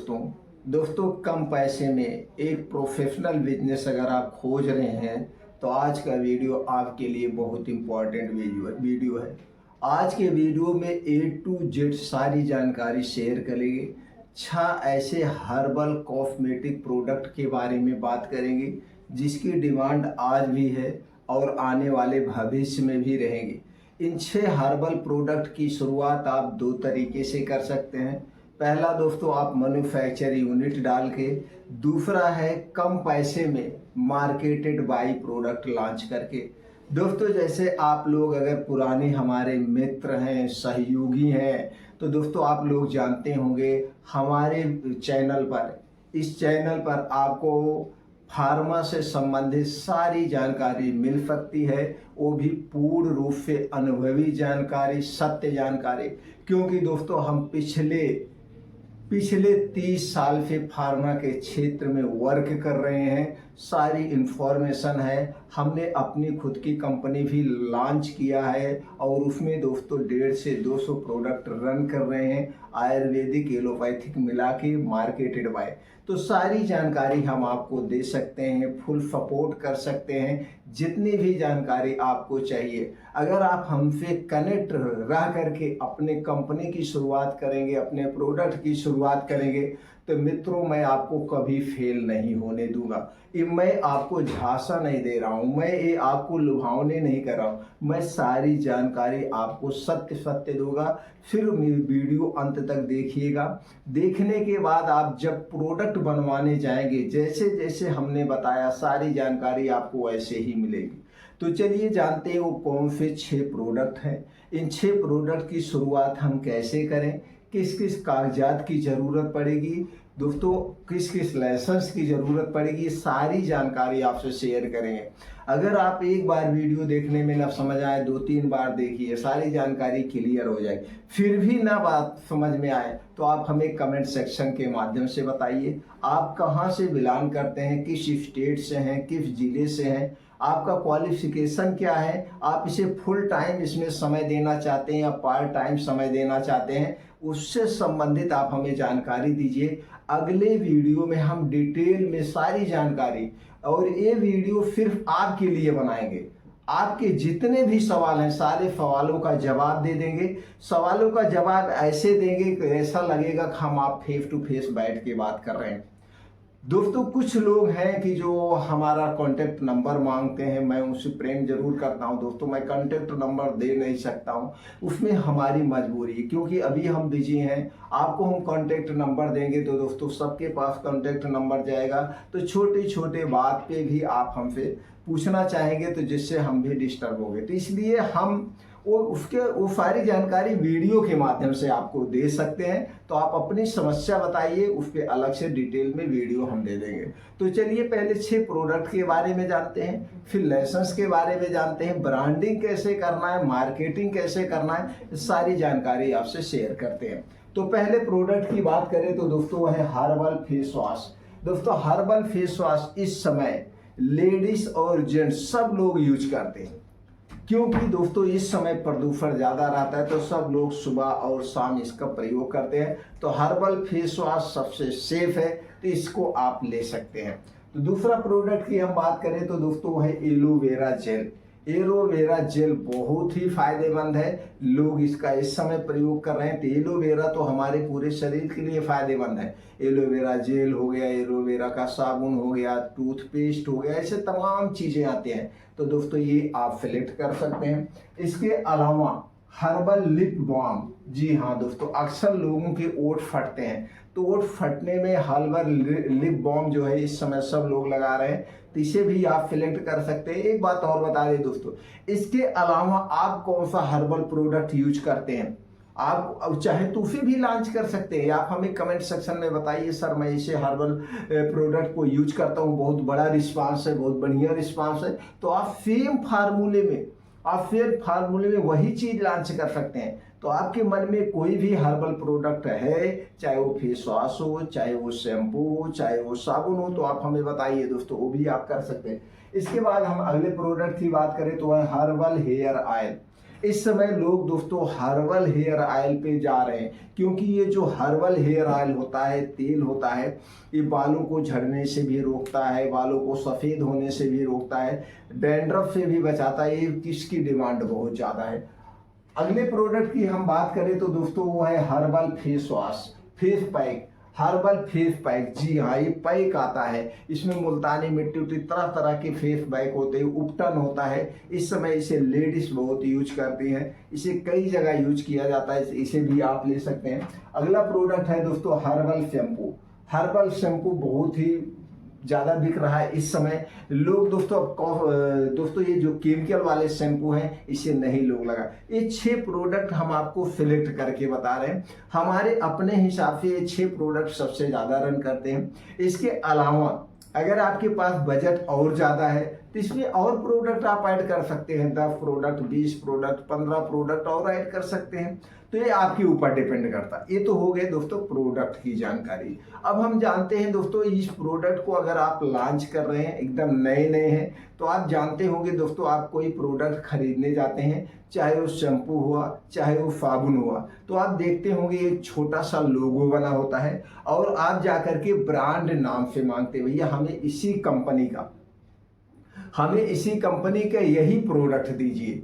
दोस्तों कम पैसे में एक प्रोफेशनल बिजनेस अगर आप खोज रहे हैं तो आज का वीडियो आपके लिए बहुत इम्पोर्टेंट वीडियो है। आज के वीडियो में A to Z सारी जानकारी शेयर करेंगे। 6 ऐसे हर्बल कॉस्मेटिक प्रोडक्ट के बारे में बात करेंगे जिसकी डिमांड आज भी है और आने वाले भविष्य में भी रहेगी। इन 6 हर्बल प्रोडक्ट की शुरुआत आप 2 तरीके से कर सकते हैं। पहला दोस्तों आप मैन्युफैक्चर यूनिट डाल के, दूसरा है कम पैसे में मार्केटेड बाई प्रोडक्ट लॉन्च करके। दोस्तों जैसे आप लोग अगर पुराने हमारे मित्र हैं, सहयोगी हैं, तो दोस्तों आप लोग जानते होंगे हमारे चैनल पर, इस चैनल पर आपको फार्मा से संबंधित सारी जानकारी मिल सकती है, वो भी पूर्ण रूप से अनुभवी जानकारी, सत्य जानकारी। क्योंकि दोस्तों हम पिछले 30 साल से फार्मा के क्षेत्र में वर्क कर रहे हैं। सारी इंफॉर्मेशन है। हमने अपनी खुद की कंपनी भी लॉन्च किया है और उसमें दोस्तों 150 से 200 प्रोडक्ट रन कर रहे हैं, आयुर्वेदिक एलोपैथिक मिला के मार्केटेड बाय। तो सारी जानकारी हम आपको दे सकते हैं, फुल सपोर्ट कर सकते हैं, जितनी भी जानकारी आपको चाहिए। अगर आप हमसे कनेक्ट रह करके अपने कंपनी की शुरुआत करेंगे, अपने प्रोडक्ट की शुरुआत करेंगे, तो मित्रों मैं आपको कभी फेल नहीं होने दूंगा। ये मैं आपको झांसा नहीं दे रहा हूँ, मैं ये आपको लुभावने नहीं कर रहा हूँ, मैं सारी जानकारी आपको सत्य दूंगा। फिर वीडियो अंत तक देखिएगा। देखने के बाद आप जब प्रोडक्ट बनवाने जाएंगे, जैसे जैसे हमने बताया सारी जानकारी आपको वैसे ही मिलेगी। तो चलिए जानते हैं वो कौन से 6 प्रोडक्ट हैं। इन 6 प्रोडक्ट की शुरुआत हम कैसे करें, किस किस कागजात की ज़रूरत पड़ेगी, दोस्तों किस किस लाइसेंस की ज़रूरत पड़ेगी, सारी जानकारी आपसे शेयर करेंगे। अगर आप एक बार वीडियो देखने में ना समझ आए, 2-3 बार देखिए, सारी जानकारी क्लियर हो जाएगी। फिर भी ना बात समझ में आए तो आप हमें कमेंट सेक्शन के माध्यम से बताइए आप कहाँ से बिलोंग करते हैं, किस स्टेट से हैं, किस ज़िले से हैं, आपका क्वालिफिकेशन क्या है, आप इसे फुल टाइम इसमें समय देना चाहते हैं या पार्ट टाइम समय देना चाहते हैं, उससे संबंधित आप हमें जानकारी दीजिए। अगले वीडियो में हम डिटेल में सारी जानकारी, और ये वीडियो सिर्फ आपके लिए बनाएंगे। आपके जितने भी सवाल हैं सारे सवालों का जवाब दे देंगे। सवालों का जवाब ऐसे देंगे कि ऐसा लगेगा कि हम आप फेस टू फेस बैठ के बात कर रहे हैं। दोस्तों कुछ लोग हैं कि जो हमारा कॉन्टैक्ट नंबर मांगते हैं, मैं उनसे प्रेम जरूर करता हूं दोस्तों, मैं कॉन्टैक्ट नंबर दे नहीं सकता हूं, उसमें हमारी मजबूरी है क्योंकि अभी हम बिजी हैं। आपको हम कॉन्टैक्ट नंबर देंगे तो दोस्तों सबके पास कॉन्टैक्ट नंबर जाएगा, तो छोटे छोटे बात पे भी आप हमसे पूछना चाहेंगे तो जिससे हम भी डिस्टर्ब होंगे। तो इसलिए हम वो सारी जानकारी वीडियो के माध्यम से आपको दे सकते हैं। तो आप अपनी समस्या बताइए, उस पर अलग से डिटेल में वीडियो हम दे देंगे। तो चलिए पहले 6 प्रोडक्ट के बारे में जानते हैं, फिर लाइसेंस के बारे में जानते हैं, ब्रांडिंग कैसे करना है, मार्केटिंग कैसे करना है, सारी जानकारी आपसे शेयर करते हैं। तो पहले प्रोडक्ट की बात करें तो दोस्तों वह है हर्बल फेस वॉश। दोस्तों हर्बल फेस वॉश इस समय लेडीज और जेंट्स सब लोग यूज करते हैं, क्योंकि दोस्तों इस समय प्रदूषण ज़्यादा रहता है तो सब लोग सुबह और शाम इसका प्रयोग करते हैं। तो हर्बल फेस वॉश सबसे सेफ है, तो इसको आप ले सकते हैं। तो दूसरा प्रोडक्ट की हम बात करें तो दोस्तों है एलोवेरा जेल। एलोवेरा जेल बहुत ही फायदेमंद है, लोग इसका इस समय प्रयोग कर रहे हैं। तो एलोवेरा तो हमारे पूरे शरीर के लिए फायदेमंद है। एलोवेरा जेल हो गया, एलोवेरा का साबुन हो गया, टूथपेस्ट हो गया, ऐसे तमाम चीज़ें आते हैं। तो दोस्तों ये आप सेलेक्ट कर सकते हैं। इसके अलावा हर्बल लिप बाम, जी हाँ दोस्तों, अक्सर लोगों के ओठ फटते हैं, तो ओठ फटने में हर्बल लिप बाम जो है इस समय सब लोग लगा रहे हैं, तो इसे भी आप सिलेक्ट कर सकते हैं। एक बात और बता दें दोस्तों, इसके अलावा आप कौन सा हर्बल प्रोडक्ट यूज करते हैं, आप चाहे तो उसे भी लॉन्च कर सकते हैं। आप हमें कमेंट सेक्शन में बताइए सर मैं इसे हर्बल प्रोडक्ट को यूज करता हूँ, बहुत बड़ा रिस्पांस है, बहुत बढ़िया रिस्पांस है। तो आप सेम फार्मूले में वही चीज लॉन्च कर सकते हैं। तो आपके मन में कोई भी हर्बल प्रोडक्ट है, चाहे वो फेस वॉश हो, चाहे वो शैम्पू हो, चाहे वो साबुन हो, तो आप हमें बताइए दोस्तों, वो भी आप कर सकते हैं। इसके बाद हम अगले प्रोडक्ट की बात करें तो है हर्बल हेयर ऑयल। इस समय लोग दोस्तों हर्बल हेयर ऑयल पे जा रहे हैं, क्योंकि ये जो हर्बल हेयर ऑयल होता है, तेल होता है, ये बालों को झड़ने से भी रोकता है, बालों को सफ़ेद होने से भी रोकता है, डैंड्रफ से भी बचाता है। ये किसकी डिमांड बहुत ज़्यादा है। अगले प्रोडक्ट की हम बात करें तो दोस्तों वो है herbal face wash, face pack, herbal face pack. जी हाँ, ये पैक आता है, इसमें मुल्तानी मिट्टी उट्टी तरह तरह के फेस पैक होते हैं, उपटन होता है। इस समय इसे लेडीज बहुत यूज करती हैं, इसे कई जगह यूज किया जाता है, इसे भी आप ले सकते हैं। अगला प्रोडक्ट है दोस्तों हर्बल शैम्पू। हर्बल शैम्पू बहुत ही ज़्यादा बिक रहा है इस समय। लोग दोस्तों ये जो केमिकल वाले शैम्पू हैं इसे नहीं लोग लगा। ये 6 प्रोडक्ट हम आपको सिलेक्ट करके बता रहे हैं, हमारे अपने हिसाब से ये 6 प्रोडक्ट सबसे ज़्यादा रन करते हैं। इसके अलावा अगर आपके पास बजट और ज़्यादा है तो इसमें और प्रोडक्ट आप ऐड कर सकते हैं, 10 प्रोडक्ट, 20 प्रोडक्ट, 15 प्रोडक्ट और ऐड कर सकते हैं। तो ये आपके ऊपर डिपेंड करता है। ये तो हो गए दोस्तों प्रोडक्ट की जानकारी। अब हम जानते हैं दोस्तों इस प्रोडक्ट को अगर आप लॉन्च कर रहे हैं, एकदम नए नए हैं, तो आप जानते होंगे दोस्तों, आप कोई प्रोडक्ट खरीदने जाते हैं, चाहे वो शैम्पू हुआ, चाहे वो साबुन हुआ, तो आप देखते होंगे एक छोटा सा लोगो बना होता है और आप जाकर के ब्रांड नाम से मांगते, भैया हमें इसी कंपनी का यही प्रोडक्ट दीजिए।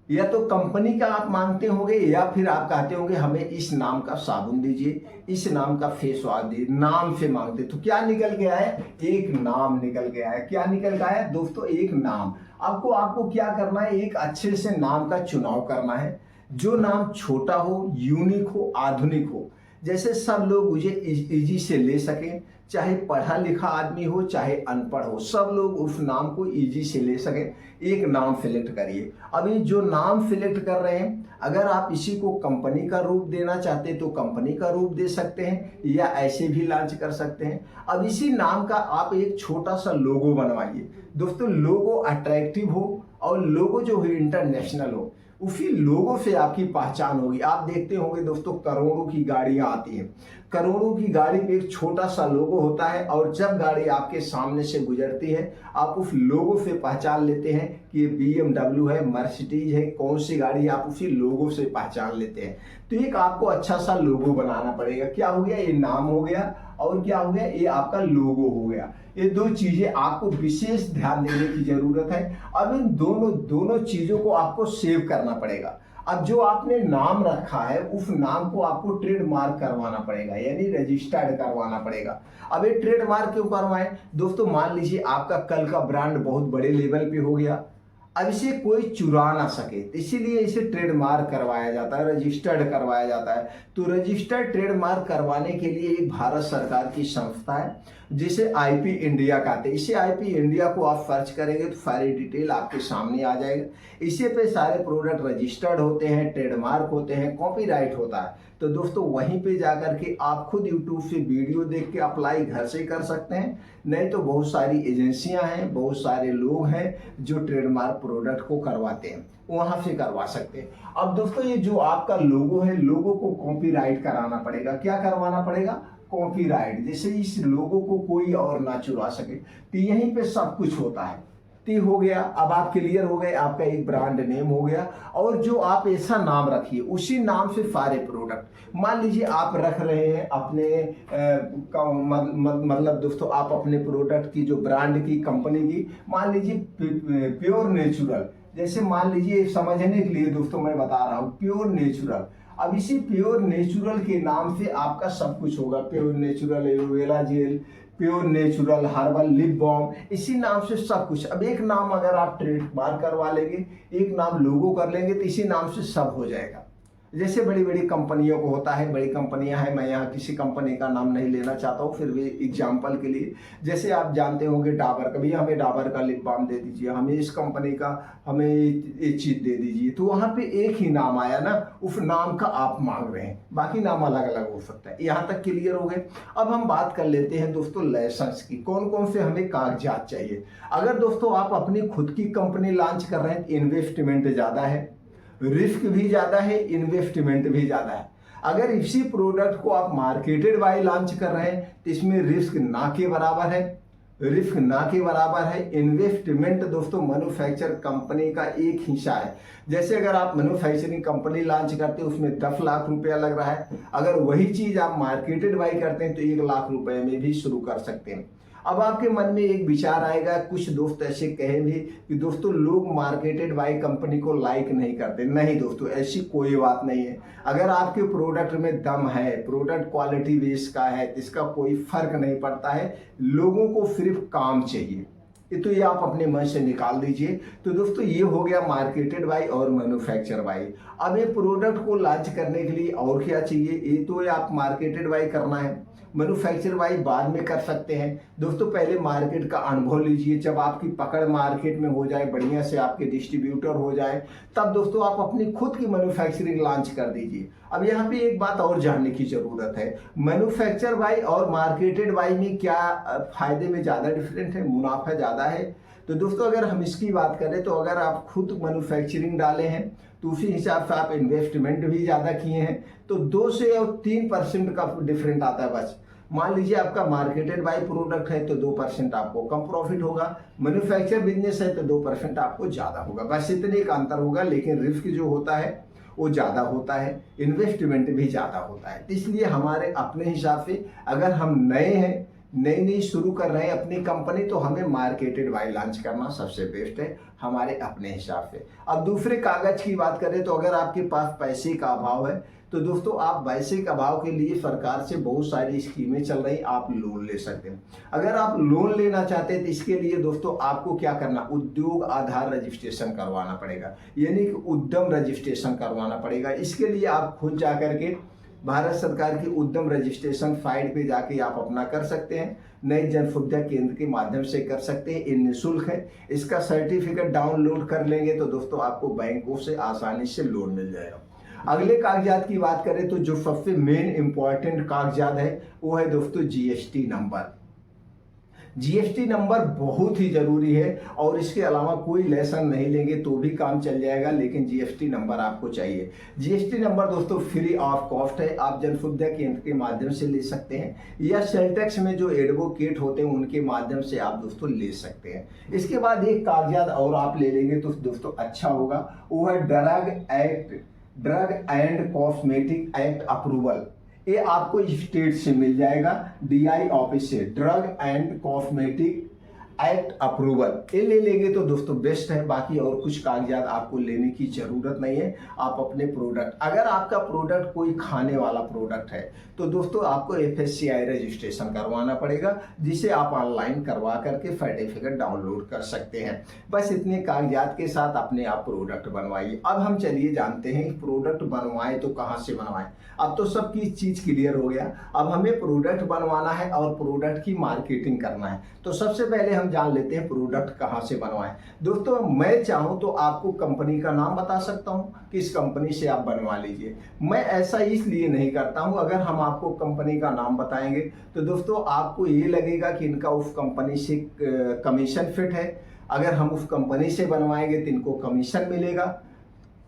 या तो कंपनी का आप मांगते होंगे या फिर आप कहते होंगे हमें इस नाम का साबुन दीजिए, इस नाम का फेस वॉश दीजिए, नाम से मांगते। तो क्या निकल गया है, एक नाम निकल गया है। क्या निकल गया है दोस्तों, एक नाम। आपको क्या करना है, एक अच्छे से नाम का चुनाव करना है, जो नाम छोटा हो, यूनिक हो, आधुनिक हो, जैसे सब लोग मुझे इजी से ले सकें, चाहे पढ़ा लिखा आदमी हो चाहे अनपढ़ हो, सब लोग उस नाम को इजी से ले सकें। एक नाम सिलेक्ट करिए। अभी जो नाम सिलेक्ट कर रहे हैं, अगर आप इसी को कंपनी का रूप देना चाहते हैं तो कंपनी का रूप दे सकते हैं या ऐसे भी लॉन्च कर सकते हैं। अब इसी नाम का आप एक छोटा सा लोगो बनवाइए दोस्तों। लोगो अट्रैक्टिव हो और लोगो जो है इंटरनेशनल हो, उसी लोगों से आपकी पहचान होगी। आप देखते होंगे दोस्तों करोड़ों की गाड़ियां आती हैं, करोड़ों की गाड़ी पे एक छोटा सा लोगो होता है और जब गाड़ी आपके सामने से गुजरती है आप उस लोगो से पहचान लेते हैं कि ये BMW है, मर्सिडीज है, कौन सी गाड़ी, आप उसी लोगो से पहचान लेते हैं। तो एक आपको अच्छा सा लोगो बनाना पड़ेगा। क्या हो गया, ये नाम हो गया और क्या हो गया, ये आपका लोगो हो गया। ये 2 चीजें आपको विशेष ध्यान देने की जरूरत है। अब इन दोनों चीजों को आपको सेव करना पड़ेगा। अब जो आपने नाम रखा है उस नाम को आपको ट्रेडमार्क करवाना पड़ेगा, यानी रजिस्टर्ड करवाना पड़ेगा। अब ये ट्रेडमार्क क्यों करवाएं दोस्तों, मान लीजिए आपका कल का ब्रांड बहुत बड़े लेवल पे हो गया, अब इसे कोई चुरा ना सके, इसीलिए इसे ट्रेडमार्क करवाया जाता है, रजिस्टर्ड करवाया जाता है। तो रजिस्टर्ड ट्रेडमार्क करवाने के लिए एक भारत सरकार की संस्था है जिसे IP इंडिया कहते हैं। इसे IP इंडिया को आप सर्च करेंगे तो सारी डिटेल आपके सामने आ जाएगा। इसे पे सारे प्रोडक्ट रजिस्टर्ड होते हैं, ट्रेडमार्क होते हैं, कॉपीराइट होता है। तो दोस्तों वहीं पे जाकर के आप खुद YouTube से वीडियो देख के अप्लाई घर से कर सकते हैं, नहीं तो बहुत सारी एजेंसियां हैं, बहुत सारे लोग हैं जो ट्रेडमार्क प्रोडक्ट को करवाते हैं, वहां से करवा सकते हैं। अब दोस्तों ये जो आपका लोगो है, लोगो को कॉपीराइट कराना पड़ेगा। क्या करवाना पड़ेगा, कॉपीराइट, जैसे इस लोगो को कोई और ना चुरा सके। तो यहीं पे सब कुछ होता है। तो हो गया, अब आप क्लियर हो गए, आपका एक ब्रांड नेम हो गया। और जो आप ऐसा नाम रखिए उसी नाम से सारे प्रोडक्ट, मान लीजिए आप रख रहे हैं अपने मतलब दोस्तों आप अपने प्रोडक्ट की जो ब्रांड की कंपनी की, मान लीजिए प्योर नेचुरल, जैसे मान लीजिए समझने के लिए दोस्तों मैं बता रहा हूँ प्योर नेचुरल। अब इसी प्योर नेचुरल के नाम से आपका सब कुछ होगा, pure natural aloe vera gel, pure natural herbal lip balm, इसी नाम से सब कुछ। अब एक नाम अगर आप ट्रेडमार्क करवा लेंगे, एक नाम लोगो कर लेंगे, तो इसी नाम से सब हो जाएगा। जैसे बड़ी बड़ी कंपनियों को होता है, बड़ी कंपनियां हैं, मैं यहाँ किसी कंपनी का नाम नहीं लेना चाहता हूँ, फिर भी एग्जाम्पल के लिए, जैसे आप जानते होंगे डाबर का, भैया हमें डाबर का लिप बाम दे दीजिए, हमें इस कंपनी का हमें ये चीज़ दे दीजिए, तो वहाँ पे एक ही नाम आया ना, उस नाम का आप मांग रहे हैं, बाकी नाम अलग अलग हो सकता है। यहाँ तक क्लियर हो गए। अब हम बात कर लेते हैं दोस्तों लाइसेंस की, कौन कौन से हमें कागजात चाहिए। अगर दोस्तों आप अपनी खुद की कंपनी लॉन्च कर रहे हैं, इन्वेस्टमेंट ज़्यादा है, रिस्क भी ज़्यादा है, इन्वेस्टमेंट भी ज़्यादा है। अगर इसी प्रोडक्ट को आप मार्केटेड बाय लॉन्च कर रहे हैं तो इसमें रिस्क ना के बराबर है, रिस्क ना के बराबर है। इन्वेस्टमेंट दोस्तों मैन्युफैक्चर कंपनी का एक हिस्सा है। जैसे अगर आप मैन्युफैक्चरिंग कंपनी लॉन्च करते हैं उसमें 10 लाख रुपया लग रहा है, अगर वही चीज आप मार्केटेड बाई करते हैं तो 1 लाख रुपए में भी शुरू कर सकते हैं। अब आपके मन में एक विचार आएगा, कुछ दोस्त ऐसे कहे भी कि दोस्तों लोग मार्केटेड बाई कंपनी को लाइक नहीं करते। नहीं दोस्तों, ऐसी कोई बात नहीं है। अगर आपके प्रोडक्ट में दम है, प्रोडक्ट क्वालिटी बेस का है, तो इसका कोई फर्क नहीं पड़ता है। लोगों को सिर्फ काम चाहिए, तो ये आप अपने मन से निकाल दीजिए। तो दोस्तों ये हो गया मार्केटेड बाई और मैन्युफैक्चर बाई। अब ये प्रोडक्ट को लॉन्च करने के लिए और क्या चाहिए, ये तो आप मार्केटेड बाई करना है, मैन्युफैक्चर बाई बाद में कर सकते हैं। दोस्तों पहले मार्केट का अनुभव लीजिए, जब आपकी पकड़ मार्केट में हो जाए, बढ़िया से आपके डिस्ट्रीब्यूटर हो जाए, तब दोस्तों आप अपनी खुद की मैन्युफैक्चरिंग लॉन्च कर दीजिए। अब यहाँ पे एक बात और जानने की जरूरत है, मैन्युफैक्चर बाई और मार्केटेड बाई में क्या फायदे में ज़्यादा डिफरेंट है, मुनाफा ज़्यादा है। तो दोस्तों अगर हम इसकी बात करें तो अगर आप खुद मैन्युफैक्चरिंग डाले हैं तो उसी हिसाब से आप इन्वेस्टमेंट भी ज़्यादा किए हैं, तो 2 से और 3% का डिफरेंट आता है बस। मान लीजिए आपका मार्केटेड बाई प्रोडक्ट है तो 2% आपको कम प्रॉफिट होगा, मैन्युफैक्चर बिजनेस है तो 2% आपको ज़्यादा होगा, बस इतने का अंतर होगा। लेकिन रिस्क जो होता है वो ज़्यादा होता है, इन्वेस्टमेंट भी ज़्यादा होता है। तो इसलिए हमारे अपने हिसाब से अगर हम नए हैं, नई शुरू कर रहे हैं अपनी कंपनी, तो हमें मार्केटेड बाई लॉन्च करना सबसे बेस्ट है हमारे अपने हिसाब से। अब दूसरे कागज की बात करें तो अगर आपके पास पैसे का अभाव है तो दोस्तों आप पैसे के अभाव के लिए सरकार से बहुत सारी स्कीमें चल रही, आप लोन ले सकते हैं। अगर आप लोन लेना चाहते हैं तो इसके लिए दोस्तों आपको क्या करना, उद्योग आधार रजिस्ट्रेशन करवाना पड़ेगा, यानी कि उद्यम रजिस्ट्रेशन करवाना पड़ेगा। इसके लिए आप खुद जा करके भारत सरकार की उद्यम रजिस्ट्रेशन साइट पे जाके आप अपना कर सकते हैं, नई जन सुविधा केंद्र के माध्यम से कर सकते हैं। ये निःशुल्क है, इसका सर्टिफिकेट डाउनलोड कर लेंगे तो दोस्तों आपको बैंकों से आसानी से लोन मिल जाएगा। अगले कागजात की बात करें तो जो सबसे मेन इंपॉर्टेंट कागजात है वो है दोस्तों जीएसटी नंबर। जीएसटी नंबर बहुत ही जरूरी है और इसके अलावा कोई लेसन नहीं लेंगे तो भी काम चल जाएगा, लेकिन जीएसटी नंबर आपको चाहिए। जीएसटी नंबर दोस्तों फ्री ऑफ कॉस्ट है, आप जन सुविधा केंद्र के माध्यम से ले सकते हैं या सेल टैक्स में जो एडवोकेट होते हैं उनके माध्यम से आप दोस्तों ले सकते हैं। इसके बाद एक कागजात और आप ले लेंगे तो दोस्तों अच्छा होगा, वो है drug and cosmetic act approval. ये आपको स्टेट से मिल जाएगा, डीआई ऑफिस से, drug and cosmetic act approval. ये ले लेंगे तो दोस्तों बेस्ट है, बाकी और कुछ कागजात आपको लेने की जरूरत नहीं है। आप अपने प्रोडक्ट, अगर आपका प्रोडक्ट कोई खाने वाला प्रोडक्ट है तो दोस्तों आपको एफएससीआई रजिस्ट्रेशन करवाना पड़ेगा, जिसे आप ऑनलाइन करवा करके सर्टिफिकेट डाउनलोड कर सकते हैं। बस इतने कागजात के साथ अपने आप प्रोडक्ट बनवाइए। अब हम चलिए जानते हैं प्रोडक्ट बनवाएं तो कहाँ से बनवाएं। अब तो सबकी चीज क्लियर हो गया, अब हमें प्रोडक्ट बनवाना है और प्रोडक्ट की मार्केटिंग करना है। तो सबसे पहले हम जान लेते हैं प्रोडक्ट कहाँ से बनवाएं। दोस्तों मैं चाहूँ तो आपको कंपनी का नाम बता सकता हूँ, किस कंपनी से आप बनवा लीजिए। मैं ऐसा इसलिए नहीं करता हूँ, अगर हम आपको कंपनी का नाम बताएंगे तो दोस्तों आपको ये लगेगा कि इनका उस कंपनी से कमीशन फिट है। अगर हम उस कंपनी से बनवाएंगे तो इनको कमीशन मिलेगा।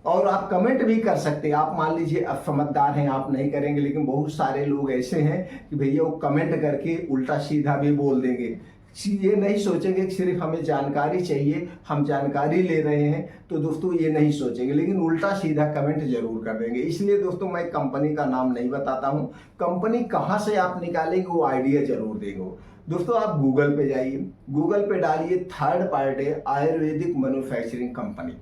और आप कमेंट भी कर सकते हैं, आप मान लीजिए अब समझदार हैं, आप नहीं करेंगे, लेकिन बहुत सारे लोग ऐसे हैं कि भैया वो कमेंट करके उल्टा सीधा भी बोल देंगे। ये नहीं सोचेंगे कि सिर्फ हमें जानकारी चाहिए, हम जानकारी ले रहे हैं, तो दोस्तों ये नहीं सोचेंगे, लेकिन उल्टा सीधा कमेंट जरूर कर देंगे। इसलिए दोस्तों मैं कंपनी का नाम नहीं बताता हूँ, कंपनी कहाँ से आप निकालेंगे वो आइडिया जरूर देंगे। दोस्तों आप गूगल पे जाइए, गूगल पे डालिए third party Ayurvedic manufacturing company,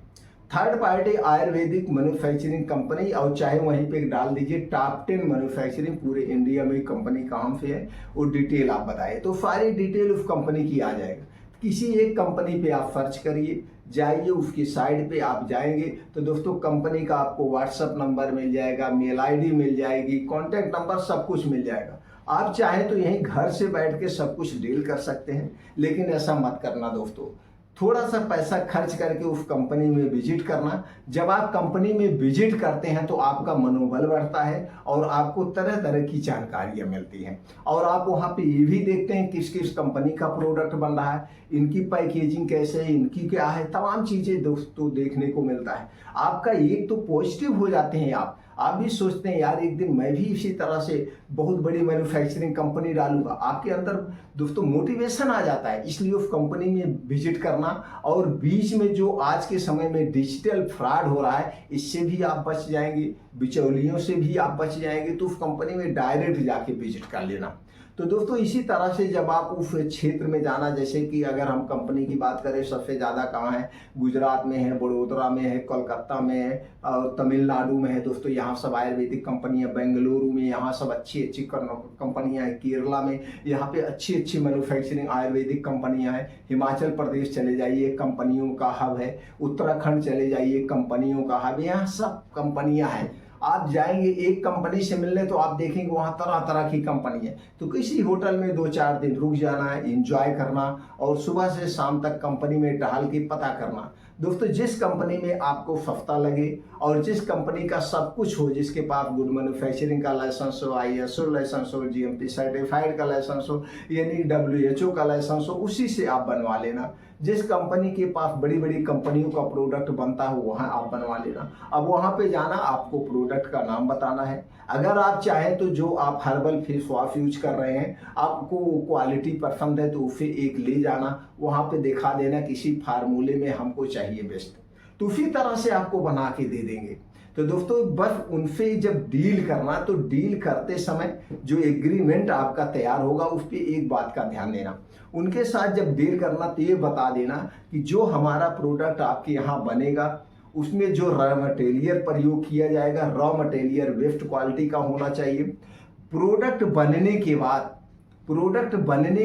third party Ayurvedic manufacturing company, और चाहे वहीं पे डाल दीजिए टॉप 10 मैन्युफैक्चरिंग, पूरे इंडिया में कंपनी कहाँ से है वो डिटेल आप बताइए, तो सारी डिटेल उस कंपनी की आ जाएगा। किसी एक कंपनी पे आप सर्च करिए, जाइए उसकी साइट पे आप जाएंगे तो दोस्तों कंपनी का आपको व्हाट्सएप नंबर मिल जाएगा, मेल आईडी मिल जाएगी, कॉन्टैक्ट नंबर, सब कुछ मिल जाएगा। आप चाहें तो यहीं घर से बैठ के सब कुछ डील कर सकते हैं, लेकिन ऐसा मत करना दोस्तों। थोड़ा सा पैसा खर्च करके उस कंपनी में विजिट करना। जब आप कंपनी में विजिट करते हैं तो आपका मनोबल बढ़ता है और आपको तरह तरह की जानकारियां मिलती हैं, और आप वहां पे ये भी देखते हैं किस किस कंपनी का प्रोडक्ट बन रहा है, इनकी पैकेजिंग कैसे है, इनकी क्या है, तमाम चीजें दोस्तों देखने को मिलता है। आपका एक तो पॉजिटिव हो जाते हैं आप, आप भी सोचते हैं यार एक दिन मैं भी इसी तरह से बहुत बड़ी मैन्युफैक्चरिंग कंपनी डालूंगा। आपके अंदर दोस्तों मोटिवेशन आ जाता है, इसलिए उस कंपनी में विजिट करना। और बीच में जो आज के समय में डिजिटल फ्रॉड हो रहा है, इससे भी आप बच जाएंगे, बिचौलियों से भी आप बच जाएंगे। तो उस कंपनी में डायरेक्ट जाके विजिट कर लेना। तो दोस्तों इसी तरह से जब आप उस क्षेत्र में जाना, जैसे कि अगर हम कंपनी की बात करें सबसे ज़्यादा कहाँ है, गुजरात में है, बड़ोदरा में है, कोलकाता में है और तमिलनाडु में है दोस्तों। यहाँ सब आयुर्वेदिक कंपनियाँ, बेंगलुरु में यहाँ सब अच्छी अच्छी कंपनियाँ हैं, केरला में यहाँ पे अच्छी अच्छी मैन्युफैक्चरिंग आयुर्वेदिक कंपनियाँ हैं। हिमाचल प्रदेश चले जाइए, कंपनियों का हब है। उत्तराखंड चले जाइए, कंपनियों का हब, यहाँ सब कंपनियाँ हैं। आप जाएंगे एक कंपनी से मिलने तो आप देखेंगे वहाँ तरह तरह की कंपनी है। तो किसी होटल में 2-4 दिन रुक जाना है, एंजॉय करना और सुबह से शाम तक कंपनी में टहल के पता करना। दोस्तों जिस कंपनी में आपको सस्ता लगे और जिस कंपनी का सब कुछ हो, जिसके पास गुड मैन्युफैक्चरिंग का लाइसेंस हो, ISO लाइसेंस हो, GMP सर्टिफाइड का लाइसेंस हो, यानी WHO का लाइसेंस हो, उसी से आप बनवा लेना। जिस कंपनी के पास बड़ी बड़ी कंपनियों का प्रोडक्ट बनता हो वहाँ आप बनवा लेना। अब वहाँ पे जाना, आपको प्रोडक्ट का नाम बताना है। अगर आप चाहें तो जो आप हर्बल फेस वॉश यूज कर रहे हैं, आपको क्वालिटी पसंद है तो उसे एक ले जाना, वहाँ पे दिखा देना किसी फार्मूले में हमको चाहिए बेस्ट, तो उसी तरह से आपको बना के दे देंगे। तो दोस्तों बस उनसे जब डील करना, तो डील करते समय जो एग्रीमेंट आपका तैयार होगा उस पर एक बात का ध्यान देना। उनके साथ जब डील करना तो ये बता देना कि जो हमारा प्रोडक्ट आपके यहाँ बनेगा उसमें जो रॉ मटेरियल प्रयोग किया जाएगा, रॉ मटेरियल बेस्ट क्वालिटी का होना चाहिए। प्रोडक्ट बनने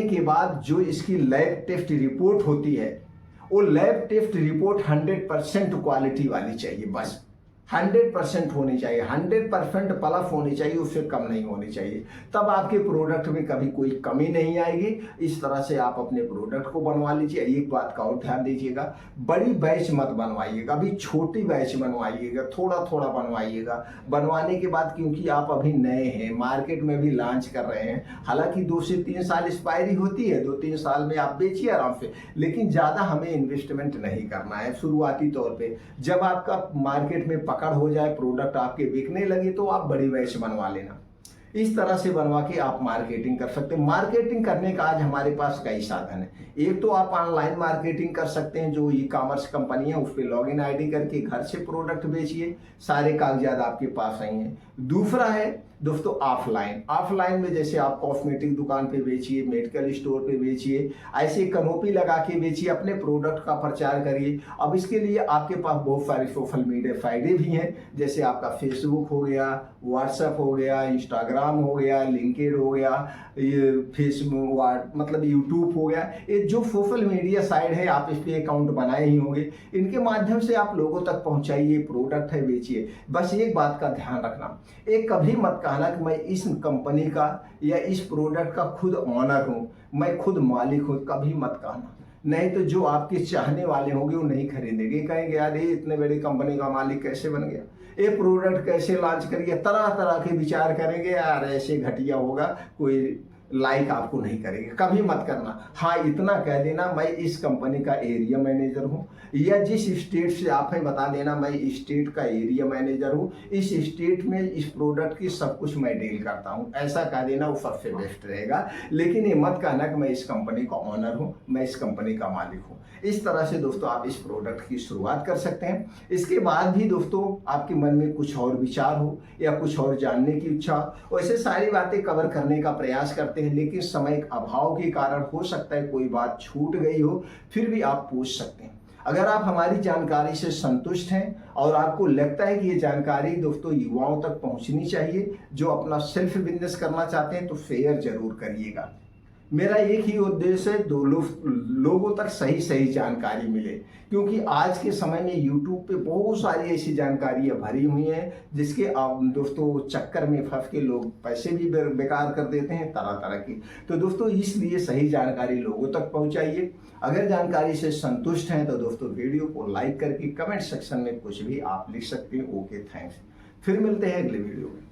के बाद जो इसकी लैब टेस्ट रिपोर्ट होती है, वो लैब टेस्ट रिपोर्ट 100% क्वालिटी वाली चाहिए। बस 100% होनी चाहिए, 100% प्लस होनी चाहिए, उससे कम नहीं होनी चाहिए। तब आपके प्रोडक्ट में कभी कोई कमी नहीं आएगी। इस तरह से आप अपने प्रोडक्ट को बनवा लीजिए। एक बात का और ध्यान दीजिएगा, बड़ी बैच मत बनवाइएगा, अभी छोटी बैच बनवाइएगा, थोड़ा थोड़ा बनवाइएगा। बनवाने के बाद, क्योंकि आप अभी नए हैं, मार्केट में भी लॉन्च कर रहे हैं, हालांकि 2 से 3 साल एक्सपायरी होती है, 2-3 साल में आप बेचिए आराम से, लेकिन ज़्यादा हमें इन्वेस्टमेंट नहीं करना है शुरुआती तौर पर। जब आपका मार्केट में पकड़ हो जाए, प्रोडक्ट आपके बिकने लगे, तो आप बड़ी बैच बनवा लेना। इस तरह से बनवा के आप मार्केटिंग कर सकते हैं। मार्केटिंग करने का आज हमारे पास कई साधन है। एक तो आप ऑनलाइन मार्केटिंग कर सकते हैं, जो ई-कॉमर्स कंपनी है उस पर लॉगिन ID करके घर से प्रोडक्ट बेचिए, सारे कागजात आपके पास आई हैं। दूसरा है दोस्तों ऑफलाइन में जैसे आप कॉस्मेटिक दुकान पे बेचिए, मेडिकल स्टोर पे बेचिए, ऐसे कनोपी लगा के बेचिए, अपने प्रोडक्ट का प्रचार करिए। अब इसके लिए आपके पास बहुत सारे सोशल मीडिया फायदे भी हैं, जैसे आपका फेसबुक हो गया, व्हाट्सएप हो गया, इंस्टाग्राम हो गया, लिंक्डइन हो गया, ये फेसबुक मतलब यूट्यूब हो गया। ये जो सोशल मीडिया साइट है, आप इस पे अकाउंट बनाए ही होंगे, इनके माध्यम से आप लोगों तक पहुंचाइए, प्रोडक्ट है बेचिए। बस एक बात का ध्यान रखना, एक कभी मत कहना कि मैं इस कंपनी का या इस प्रोडक्ट का खुद ऑनर हूं, मैं खुद मालिक हूं, कभी मत कहना। नहीं तो जो आपके चाहने वाले होंगे वो नहीं खरीदेंगे, कहेंगे यार ये इतने बड़ी कंपनी का मालिक कैसे बन गया, ये प्रोडक्ट कैसे लॉन्च कर गया, तरह तरह के विचार करेंगे, यार ऐसे घटिया होगा, कोई लाइक आपको नहीं करेंगे। कभी मत करना। हाँ इतना कह देना, मैं इस कंपनी का एरिया मैनेजर हूँ, या जिस स्टेट से आप है बता देना मैं इस स्टेट का एरिया मैनेजर हूँ, इस स्टेट में इस प्रोडक्ट की सब कुछ मैं डील करता हूँ, ऐसा कह देना, वो सबसे बेस्ट रहेगा। लेकिन ये मत कहना कि मैं इस कंपनी का ऑनर हूँ, मैं इस कंपनी का मालिक हूँ। इस तरह से दोस्तों आप इस प्रोडक्ट की शुरुआत कर सकते हैं। इसके बाद भी दोस्तों आपके मन में कुछ और विचार हो या कुछ और जानने की इच्छा हो, वैसे सारी बातें कवर करने का प्रयास करते हैं, लेकिन समय अभाव के कारण हो सकता है कोई बात छूट गई हो, फिर भी आप पूछ सकते हैं। अगर आप हमारी जानकारी से संतुष्ट हैं और आपको लगता है कि ये जानकारी दोस्तों युवाओं तक पहुंचनी चाहिए, जो अपना सेल्फ बिजनेस करना चाहते हैं, तो शेयर जरूर करिएगा। मेरा एक ही उद्देश्य है, लोगों तक सही जानकारी मिले, क्योंकि आज के समय में YouTube पे बहुत सारी ऐसी जानकारियाँ भरी हुई हैं जिसके दोस्तों चक्कर में फंस के लोग पैसे भी बेकार कर देते हैं तरह तरह की। तो दोस्तों इसलिए सही जानकारी लोगों तक पहुंचाइए। अगर जानकारी से संतुष्ट हैं तो दोस्तों वीडियो को लाइक करके कमेंट सेक्शन में कुछ भी आप लिख सकते हैं। Okay, thanks. फिर मिलते हैं अगले वीडियो में।